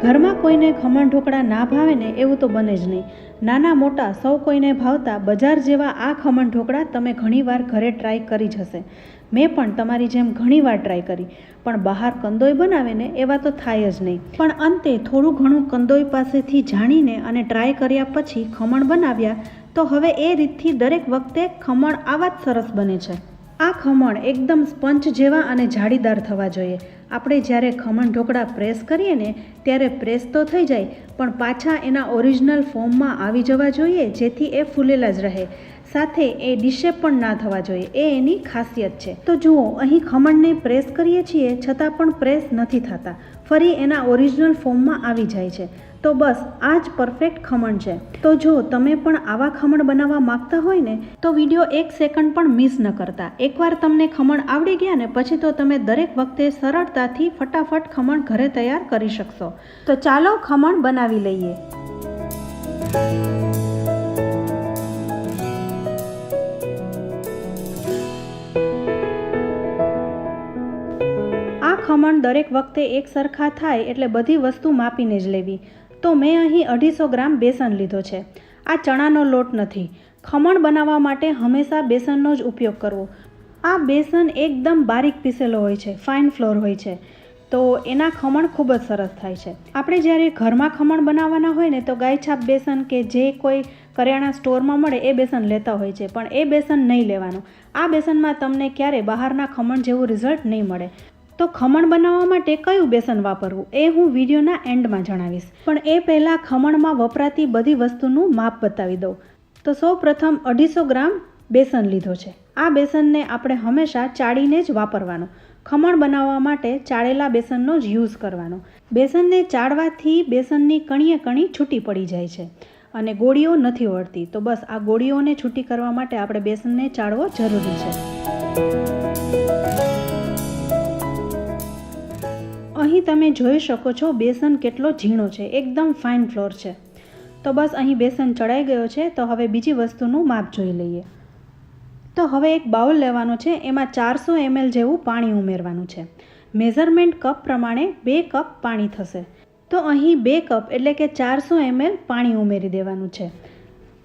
ઘરમાં કોઈને ખમણ ઢોકળા ના ભાવે ને એવું તો બને જ નહીં. નાના મોટા સૌ કોઈને ભાવતા બજાર જેવા આ ખમણ ઢોકળા તમે ઘણીવાર ઘરે ટ્રાય કરી જ હશે. મેં પણ તમારી જેમ ઘણીવાર ટ્રાય કરી, પણ બહાર કંદોઈ બનાવે ને એવા તો થાય જ નહીં. પણ અંતે થોડું ઘણું કંદોઈ પાસેથી જાણીને અને ટ્રાય કર્યા પછી ખમણ બનાવ્યા તો હવે એ રીતથી દરેક વખતે ખમણ આવા જ સરસ બને છે. આ ખમણ એકદમ સ્પંચ જેવા અને જાળીદાર થવા જોઈએ. આપણે જ્યારે ખમણ ઢોકળા પ્રેસ કરીએ ને ત્યારે પ્રેસ તો થઈ જાય, પણ પાછા એના ઓરિજિનલ ફોર્મમાં આવી જવા જોઈએ, જેથી એ ફૂલેલા જ રહે. સાથે એ ડિશેપ પણ ના થવા જોઈએ, એ એની ખાસિયત છે. તો જુઓ, અહીં ખમણને પ્રેસ કરીએ છીએ છતાં પણ પ્રેસ નથી થતા, ફરી એના ઓરિજિનલ ફોર્મમાં આવી જાય છે. તો બસ આ જ પરફેક્ટ ખમણ છે. તો જો તમે પણ આવા ખમણ બનાવવા માંગતા હોય ને તો વિડીયો 1 સેકન્ડ પણ મિસ ન કરતા. એકવાર તમને ખમણ આવડી ગયા ને પછી તો તમે દરેક વખતે સરળતાથી ફટાફટ ખમણ ઘરે તૈયાર કરી શકશો. તો ચાલો ખમણ બનાવી લઈએ. આ ખમણ દરેક વખતે એક સરખા થાય એટલે બધી વસ્તુ માપીને જ લેવી. તો મેં અહીં 250 ગ્રામ બેસન લીધો છે. આ ચણાનો લોટ નથી. ખમણ બનાવવા માટે હંમેશા બેસનનો જ ઉપયોગ કરવો. આ બેસન એકદમ બારીક પીસેલો હોય છે, ફાઇન ફ્લોર હોય છે, તો એના ખમણ ખૂબ જ સરસ થાય છે. આપણે જ્યારે ઘરમાં ખમણ બનાવવાના હોય ને તો ગાયછાપ બેસન કે જે કોઈ કરિયાણા સ્ટોરમાં મળે એ બેસન લેતા હોય છે, પણ એ બેસન નહીં લેવાનું. આ બેસનમાં તમને ક્યારે બહારના ખમણ જેવું રિઝલ્ટ નહીં મળે. તો ખમણ બનાવવા માટે કયું બેસન વાપરવું એ હું વિડીયોના એન્ડમાં જણાવીશ, પણ એ પહેલાં ખમણમાં વપરાતી બધી વસ્તુનું માપ બતાવી દઉં. તો સૌ પ્રથમ 250 ગ્રામ બેસન લીધો છે. આ બેસનને આપણે હંમેશા ચાળીને જ વાપરવાનું. ખમણ બનાવવા માટે ચાળેલા બેસનનો જ યુઝ કરવાનો. બેસનને ચાળવાથી બેસનની કણીએ કણી છૂટી પડી જાય છે અને ગોળીઓ નથી વળતી. તો બસ આ ગોળીઓને છૂટી કરવા માટે આપણે બેસનને ચાળવો જરૂરી છે. અહીં તમે જોઈ શકો છો બેસન કેટલો ઝીણો છે, એકદમ ફાઇન ફ્લોર છે. તો બસ અહીં બેસન ચડાઈ ગયો છે. તો હવે બીજી વસ્તુનું માપ જોઈ લઈએ. તો હવે એક બાઉલ લેવાનો છે, એમાં 400 ml જેવું પાણી ઉમેરવાનું છે. મેઝરમેન્ટ કપ પ્રમાણે 2 કપ પાણી થશે. તો અહીં 2 કપ એટલે કે 400 ml પાણી ઉમેરી દેવાનું છે.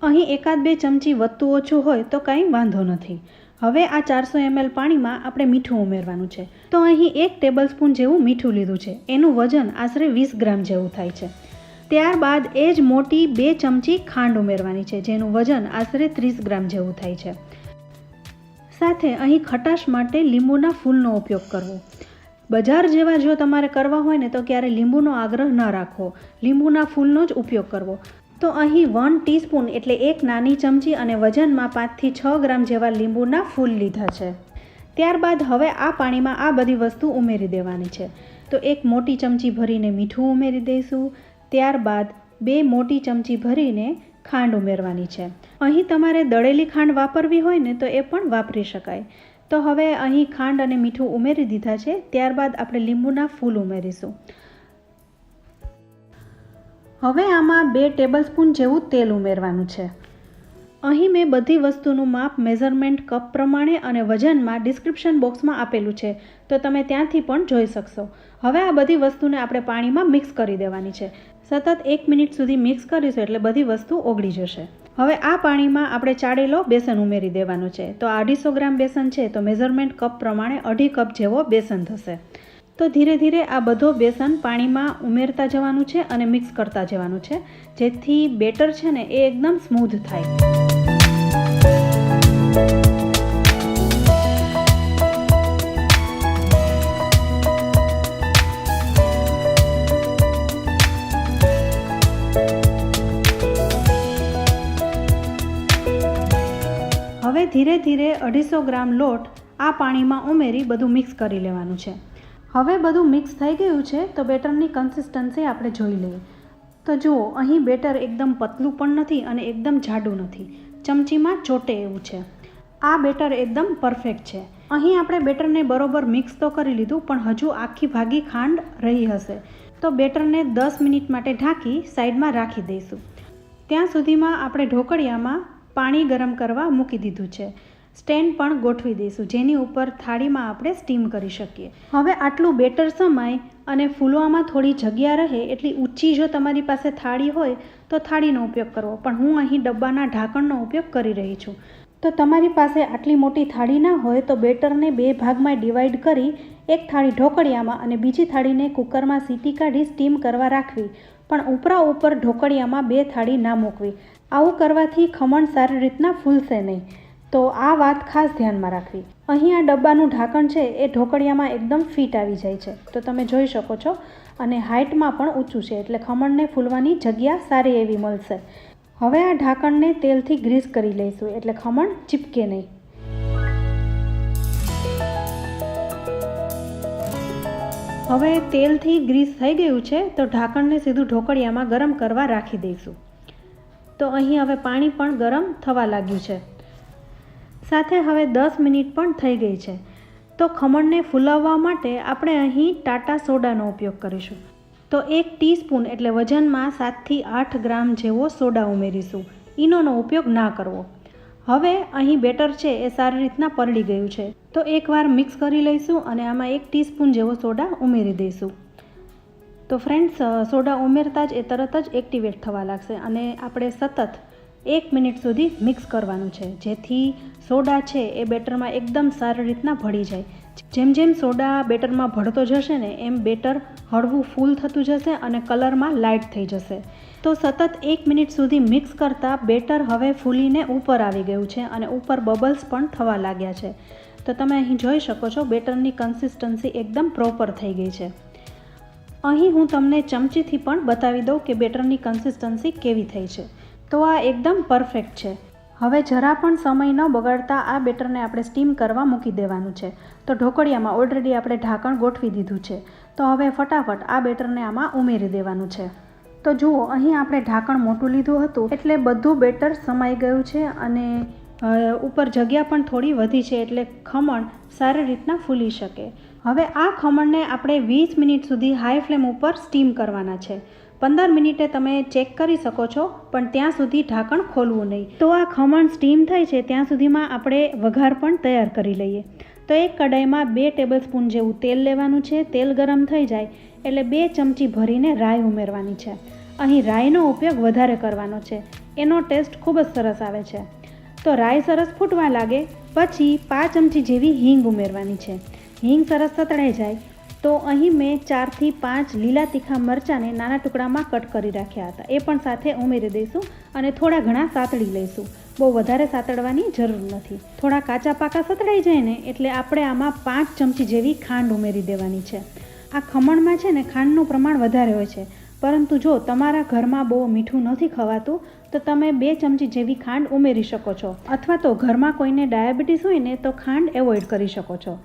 અહીં 1-2 ચમચી વધતું ઓછું હોય તો કાંઈ વાંધો નથી. હવે આ 400 ml પાણીમાં આપણે મીઠું ઉમેરવાનું છે. તો અહીં 1 ટેબલસ્પૂન જેવું મીઠું લીધું છે. એનું વજન આશરે 20 ગ્રામ જેવું થાય છે. ત્યારબાદ એ જ મોટી 2 ચમચી ખાંડ ઉમેરવાની છે, જેનું વજન આશરે 30 ગ્રામ જેવું થાય છે. સાથે અહીં ખટાશ માટે લીંબુના ફૂલનો ઉપયોગ કરવો. બજાર જેવા જો તમારે કરવા હોય ને તો ક્યારે લીંબુનો આગ્રહ ન રાખવો, લીંબુના ફૂલનો જ ઉપયોગ કરવો. તો અહીં 1 ટીસ્પૂન એટલે 1 નાની ચમચી અને વજનમાં 5 થી 6 ગ્રામ જેવા લીંબુના ફૂલ લીધા છે. ત્યારબાદ હવે આ પાણીમાં આ બધી વસ્તુ ઉમેરી દેવાની છે. તો 1 મોટી ચમચી ભરીને મીઠું ઉમેરી દઈશું. ત્યારબાદ 2 મોટી ચમચી ભરીને ખાંડ ઉમેરવાની છે. અહીં તમારે દળેલી ખાંડ વાપરવી હોય ને તો એ પણ વાપરી શકાય. તો હવે અહીં ખાંડ અને મીઠું ઉમેરી દીધા છે. ત્યારબાદ આપણે લીંબુના ફૂલ ઉમેરીશું. હવે આમાં 2 ટેબલસ્પૂન જેવું તેલ ઉમેરવાનું છે. અહીં મેં બધી વસ્તુનું માપ મેઝરમેન્ટ કપ પ્રમાણે અને વજનમાં ડિસ્ક્રિપ્શન બોક્સમાં આપેલું છે, તો તમે ત્યાંથી પણ જોઈ શકશો. હવે આ બધી વસ્તુને આપણે પાણીમાં મિક્સ કરી દેવાની છે. સતત 1 મિનિટ સુધી મિક્સ કરીશું એટલે બધી વસ્તુ ઓગળી જશે. હવે આ પાણીમાં આપણે ચાળેલો બેસન ઉમેરી દેવાનું છે. તો 250 ગ્રામ બેસન છે, તો મેઝરમેન્ટ કપ પ્રમાણે 2.5 કપ જેવો બેસન થશે. તો ધીરે ધીરે આ બધો બેસન પાણીમાં ઉમેરતા જવાનું છે અને મિક્સ કરતા જવાનું છે, જેથી બેટર છે ને એ એકદમ સ્મૂધ થાય. હવે ધીરે ધીરે 250 ગ્રામ લોટ આ પાણીમાં ઉમેરી બધું મિક્સ કરી લેવાનું છે. હવે બધું મિક્સ થઈ ગયું છે. તો બેટરની કન્સિસ્ટન્સી આપણે જોઈ લઈએ. તો જુઓ, અહીં બેટર એકદમ પતલું પણ નથી અને એકદમ જાડું નથી, ચમચીમાં ચોટે એવું છે. આ બેટર એકદમ પરફેક્ટ છે. અહીં આપણે બેટરને બરોબર મિક્સ તો કરી લીધું, પણ હજુ આખી ભાગી ખાંડ રહી હશે. તો બેટરને 10 મિનિટ માટે ઢાંકી સાઈડમાં રાખી દઈશું. ત્યાં સુધીમાં આપણે ઢોકળિયામાં પાણી ગરમ કરવા મૂકી દીધું છે. સ્ટેન્ડ પણ ગોઠવી દઈશું, જેની ઉપર થાળીમાં આપણે સ્ટીમ કરી શકીએ. હવે આટલું બેટર સમાય અને ફૂલવામાં થોડી જગ્યા રહે એટલી ઊંચી જો તમારી પાસે થાળી હોય તો થાળીનો ઉપયોગ કરવો, પણ હું અહીં ડબ્બાના ઢાંકણનો ઉપયોગ કરી રહી છું. તો તમારી પાસે આટલી મોટી થાળી ના હોય તો બેટરને 2 ભાગમાં ડિવાઈડ કરી એક થાળી ઢોકળિયામાં અને બીજી થાળીને કુકરમાં સીટી કાઢી સ્ટીમ કરવા રાખવી, પણ ઉપરા ઉપર ઢોકળિયામાં 2 થાળી ના મૂકવી. આવું કરવાથી ખમણ સારી રીતના ફૂલશે નહીં, તો આ વાત ખાસ ધ્યાનમાં રાખવી. અહીં આ ડબ્બાનું ઢાંકણ છે એ ઢોકળિયામાં એકદમ ફિટ આવી જાય છે, તો તમે જોઈ શકો છો, અને હાઇટમાં પણ ઊંચું છે એટલે ખમણને ફૂલવાની જગ્યા સારી એવી મળશે. હવે આ ઢાંકણને તેલથી ગ્રીસ કરી લઈશું એટલે ખમણ ચીપકે નહીં. હવે તેલથી ગ્રીસ થઈ ગયું છે તો ઢાંકણને સીધું ઢોકળિયામાં ગરમ કરવા રાખી દઈશું. તો અહીં હવે પાણી પણ ગરમ થવા લાગ્યું છે, સાથે હવે 10 મિનિટ પણ થઈ ગઈ છે. તો ખમણને ફૂલાવવા માટે આપણે અહીં ટાટા સોડાનો ઉપયોગ કરીશું. તો 1 ટીસ્પૂન એટલે વજનમાં 7 થી 8 ગ્રામ જેવો સોડા ઉમેરીશું. ઈનોનો ઉપયોગ ના કરવો. હવે અહીં બેટર છે એ સારી રીતના પલળી ગયું છે, તો એકવાર મિક્સ કરી લઈશું અને આમાં 1 ટીસ્પૂન જેવો સોડા ઉમેરી દઈશું. તો ફ્રેન્ડ્સ, સોડા ઉમેરતા જ એ તરત જ એક્ટિવેટ થવા લાગશે અને આપણે સતત 1 મિનિટ સુધી મિક્સ કરવાનું છે, જેથી સોડા છે એ બેટરમાં એકદમ સારી રીતના ભળી જાય. જેમ જેમ સોડા બેટરમાં ભળતો જશે ને એમ બેટર હળવું ફૂલ થતું જશે અને કલરમાં લાઇટ થઈ જશે. તો સતત 1 મિનિટ સુધી મિક્સ કરતાં બેટર હવે ફૂલીને ઉપર આવી ગયું છે અને ઉપર બબલ્સ પણ થવા લાગ્યા છે. તો તમે અહીં જોઈ શકો છો બેટરની કન્સિસ્ટન્સી એકદમ પ્રોપર થઈ ગઈ છે. અહીં હું તમને ચમચીથી પણ બતાવી દઉં કે બેટરની કન્સિસ્ટન્સી કેવી થઈ છે. તો આ એકદમ પરફેક્ટ છે. હવે જરા પણ સમય ન બગાડતા આ બેટરને આપણે સ્ટીમ કરવા મૂકી દેવાનું છે. તો ઢોકળિયામાં ઓલરેડી આપણે ઢાંકણ ગોઠવી દીધું છે, તો હવે ફટાફટ આ બેટરને આમાં ઉમેરી દેવાનું છે. તો જુઓ, અહીં આપણે ઢાંકણ મોટું લીધું હતું એટલે બધું બેટર સમાઈ ગયું છે અને ઉપર જગ્યા પણ થોડી વધી છે એટલે ખમણ સારી રીતના ફૂલી શકે. હવે આ ખમણને આપણે 20 મિનિટ સુધી હાઈ ફ્લેમ ઉપર સ્ટીમ કરવાના છે. 15 મિનિટે તમે ચેક કરી શકો છો, પણ ત્યાં સુધી ઢાંકણ ખોલવું નહીં. તો આ ખમણ સ્ટીમ થાય છે ત્યાં સુધીમાં આપણે વઘાર પણ તૈયાર કરી લઈએ. તો એક કડાઈમાં 2 ટેબલસ્પૂન જેવું તેલ લેવાનું છે. તેલ ગરમ થઈ જાય એટલે 2 ચમચી ભરીને રાઈ ઉમેરવાની છે. અહીં રાઈનો ઉપયોગ વધારે કરવાનો છે, એનો ટેસ્ટ ખૂબ જ સરસ આવે છે. તો રાઈ સરસ ફૂટવા લાગે પછી 5 ચમચી જેવી હિંગ ઉમેરવાની છે. હિંગ સરસ સતળાઈ જાય તો અહીં મેં 4 થી 5 લીલા તીખા મરચાંને નાના ટુકડામાં કટ કરી રાખ્યા હતા, એ પણ સાથે ઉમેરી દઈશું અને થોડા ઘણા સાતળી લઈશું. બહુ વધારે સાતળવાની જરૂર નથી. થોડા કાચા પાકા સતળાઈ જાય ને એટલે આપણે આમાં 5 ચમચી જેવી ખાંડ ઉમેરી દેવાની છે. આ ખમણમાં છે ને ખાંડનું પ્રમાણ વધારે હોય છે, પરંતુ જો તમારા ઘરમાં બહુ મીઠું નથી ખવાતું તો તમે 2 ચમચી જેવી ખાંડ ઉમેરી શકો છો, અથવા તો ઘરમાં કોઈને ડાયાબિટીસ હોય ને તો ખાંડ એવોઇડ કરી શકો છો.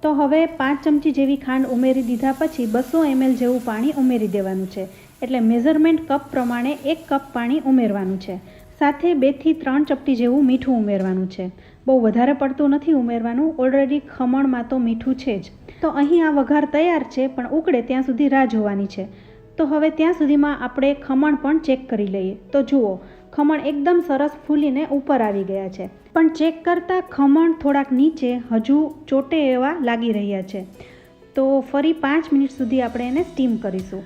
તો હવે 5 ચમચી જેવી ખાંડ ઉમેરી દીધા પછી 200 ml જેવું પાણી ઉમેરી દેવાનું છે. એટલે મેઝરમેન્ટ કપ પ્રમાણે 1 કપ પાણી ઉમેરવાનું છે. સાથે 2 થી 3 ચપટી જેવું મીઠું ઉમેરવાનું છે. બહુ વધારે પડતું નથી ઉમેરવાનું, ઓલરેડી ખમણમાં તો મીઠું છે જ. તો અહીં આ વઘાર તૈયાર છે, પણ ઉકળે ત્યાં સુધી રાહ જોવાની છે. તો હવે ત્યાં સુધીમાં આપણે ખમણ પણ ચેક કરી લઈએ. તો જુઓ, ખમણ એકદમ સરસ ફૂલીને ઉપર આવી ગયા છે, પણ ચેક કરતાં ખમણ થોડાક નીચે હજુ ચોટે એવા લાગી રહ્યા છે. તો ફરી 5 મિનિટ સુધી આપણે એને સ્ટીમ કરીશું.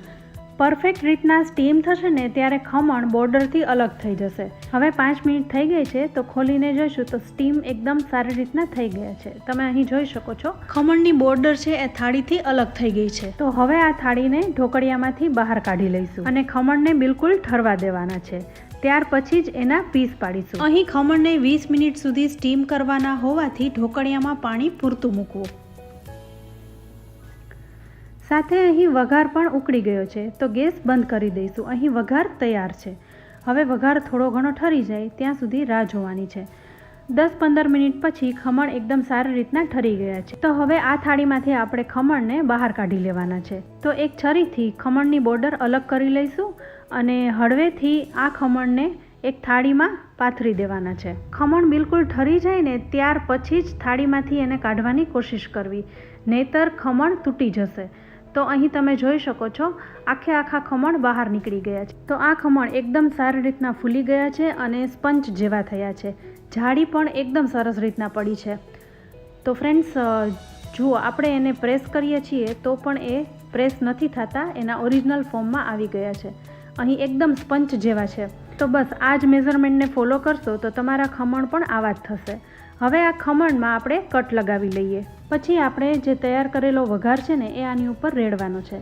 પરફેક્ટ રીતના સ્ટીમ થશે ને ત્યારે ખમણ બોર્ડરથી અલગ થઈ જશે. હવે 5 મિનિટ થઈ ગઈ છે તો ખોલીને જોઈશું તો સ્ટીમ એકદમ સારી રીતના થઈ ગયા છે. તમે અહીં જોઈ શકો છો ખમણની બોર્ડર છે એ થાળીથી અલગ થઈ ગઈ છે. તો હવે આ થાળીને ઢોકળિયામાંથી બહાર કાઢી લઈશું અને ખમણને બિલકુલ ઠરવા દેવાના છે. ત્યાર પછી જ એના પીસ પાડીશું. અહીં ખમણને 20 મિનિટ સુધી સ્ટીમ કરવાના હોવાથી ઢોકળિયામાં પાણી પૂરતું મૂકવું. સાથે અહીં વઘાર પણ ઉકળી ગયો છે, તો ગેસ બંધ કરી દઈશું. અહીં વઘાર તૈયાર છે. હવે વઘાર થોડો ઘણો ઠરી જાય ત્યાં સુધી રાહ જોવાની છે. 10-15 મિનિટ પછી ખમણ એકદમ સારી રીતના ઠરી ગયા છે. તો હવે આ થાળીમાંથી આપણે ખમણને બહાર કાઢી લેવાના છે. તો એક છરીથી ખમણની બોર્ડર અલગ કરી લઈશું અને હળવેથી આ ખમણને એક થાળીમાં પાથરી દેવાના છે. ખમણ બિલકુલ ઠરી જાય ને ત્યાર પછી જ થાળીમાંથી એને કાઢવાની કોશિશ કરવી, નહીતર ખમણ તૂટી જશે. તો તો અહીં તમે જોઈ શકો છો આખા ખમણ બહાર નીકળી ગયા છે. તો આ ખમણ એકદમ સારી રીતના ફૂલી ગયા છે અને સ્પંચ જેવા થયા છે. જાળી પણ એકદમ સરસ રીતના પડી છે. તો ફ્રેન્ડ્સ જુઓ, આપણે એને પ્રેસ કરીએ છીએ તો પણ એ પ્રેસ નથી થતા, એના ઓરિજિનલ ફોર્મમાં આવી ગયા છે. અહીં એકદમ સ્પંચ જેવા છે. તો બસ આ જ મેઝરમેન્ટને ફોલો કરશો તો તમારા ખમણ પણ આવા જ થશે. હવે આ ખમણમાં આપણે કટ લગાવી લઈએ. પછી આપણે જે તૈયાર કરેલો વઘાર છે ને એ આની ઉપર રેડવાનો છે.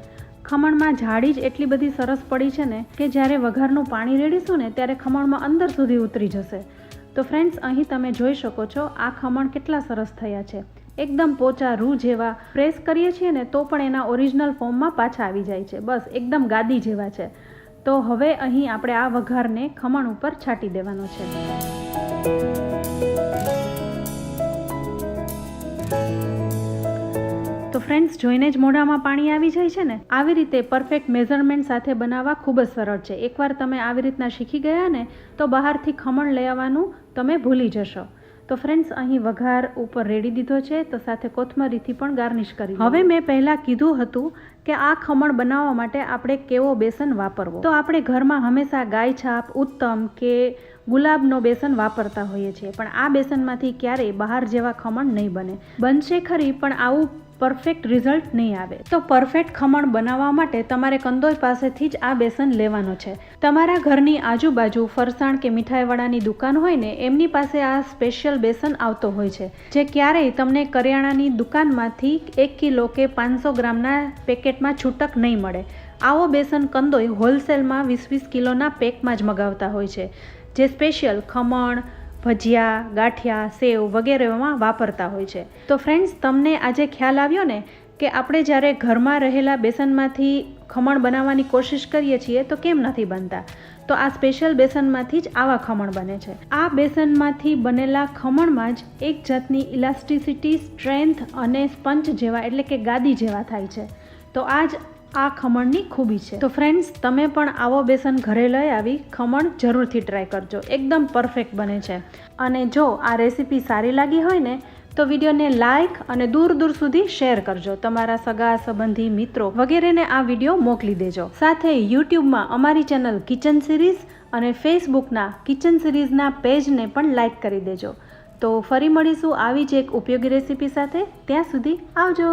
ખમણમાં જાળી જ એટલી બધી સરસ પડી છે ને કે જ્યારે વઘારનું પાણી રેડીશું ને ત્યારે ખમણમાં અંદર સુધી ઉતરી જશે. તો ફ્રેન્ડ્સ, અહીં તમે જોઈ શકો છો આ ખમણ કેટલા સરસ થયા છે. એકદમ પોચા રૂ જેવા. પ્રેસ કરીએ છીએ ને તો પણ એના ઓરિજિનલ ફોર્મમાં પાછા આવી જાય છે. બસ એકદમ ગાદી જેવા છે. તો હવે અહીં આપણે આ વઘારને ખમણ ઉપર છાંટી દેવાનો છે. તો ફ્રેન્ડ્સ, જોઈને જ મોઢામાં પાણી આવી જાય છે ને. આવી રીતે પરફેક્ટ મેઝરમેન્ટ સાથે બનાવવા ખૂબ જ સરળ છે. એકવાર તમે આવી રીતના શીખી ગયા ને તો બહારથી ખમણ લઈ આવવાનું તમે ભૂલી જશો. તો ફ્રેન્ડ્સ, અહીં વઘાર ઉપર રેડી દીધો છે, તો સાથે કોથમરીથી પણ ગાર્નિશ કરી. હવે મેં પહેલાં કીધું હતું કે આ ખમણ બનાવવા માટે આપણે કેવો બેસન વાપરવો. તો આપણે ઘરમાં હંમેશા ગાય છાપ, ઉત્તમ કે ગુલાબનો બેસન વાપરતા હોઈએ છીએ, પણ આ બેસનમાંથી ક્યારેય બહાર જેવા ખમણ નહીં બને. બનશે ખરી, પણ આવું પરફેક્ટ રિઝલ્ટ નહીં આવે. તો પરફેક્ટ ખમણ બનાવવા માટે તમારે કંદોઈ પાસેથી જ આ બેસન લેવાનો છે. તમારા ઘરની આજુબાજુ ફરસાણ કે મીઠાઈવાળાની દુકાન હોય ને એમની પાસે આ સ્પેશિયલ બેસન આવતો હોય છે, જે ક્યારેય તમને કરિયાણાની દુકાનમાંથી 1 કિલો કે 500 ગ્રામના પેકેટમાં છૂટક નહીં મળે. આવો બેસન કંદોઈ હોલસેલમાં 20-20 કિલોના પેકમાં જ મગાવતા હોય છે, જે સ્પેશિયલ ખમણ, ભજીયા, ગાંઠિયા, સેવ વગેરેમાં વાપરતા હોય છે. તો ફ્રેન્ડ્સ, તમને આજે ખ્યાલ આવ્યો ને કે આપણે જ્યારે ઘરમાં રહેલા બેસનમાંથી ખમણ બનાવવાની કોશિશ કરીએ છીએ તો કેમ નથી બનતા. તો આ સ્પેશિયલ બેસનમાંથી જ આવા ખમણ બને છે. આ બેસનમાંથી બનેલા ખમણમાં જ એક જાતની ઇલાસ્ટિસિટી, સ્ટ્રેન્થ અને સ્પંચ જેવા એટલે કે ગાદી જેવા થાય છે. તો આ ખમણની ખૂબી છે. તો ફ્રેન્ડ્સ, તમે પણ આવો બેસન ઘરે લઈ આવી ખમણ જરૂરથી ટ્રાય કરજો. એકદમ પરફેક્ટ બને છે. અને જો આ રેસીપી સારી લાગી હોય ને તો વિડીયોને લાઇક અને દૂર સુધી શેર કરજો. તમારા સગા સંબંધી, મિત્રો વગેરેને આ વિડીયો મોકલી દેજો. સાથે યુટ્યુબમાં અમારી ચેનલ કિચન સિરીઝ અને ફેસબુકના કિચન સિરીઝના પેજને પણ લાઇક કરી દેજો. તો ફરી મળીશું આવી જ એક ઉપયોગી રેસીપી સાથે. ત્યાં સુધી આવજો.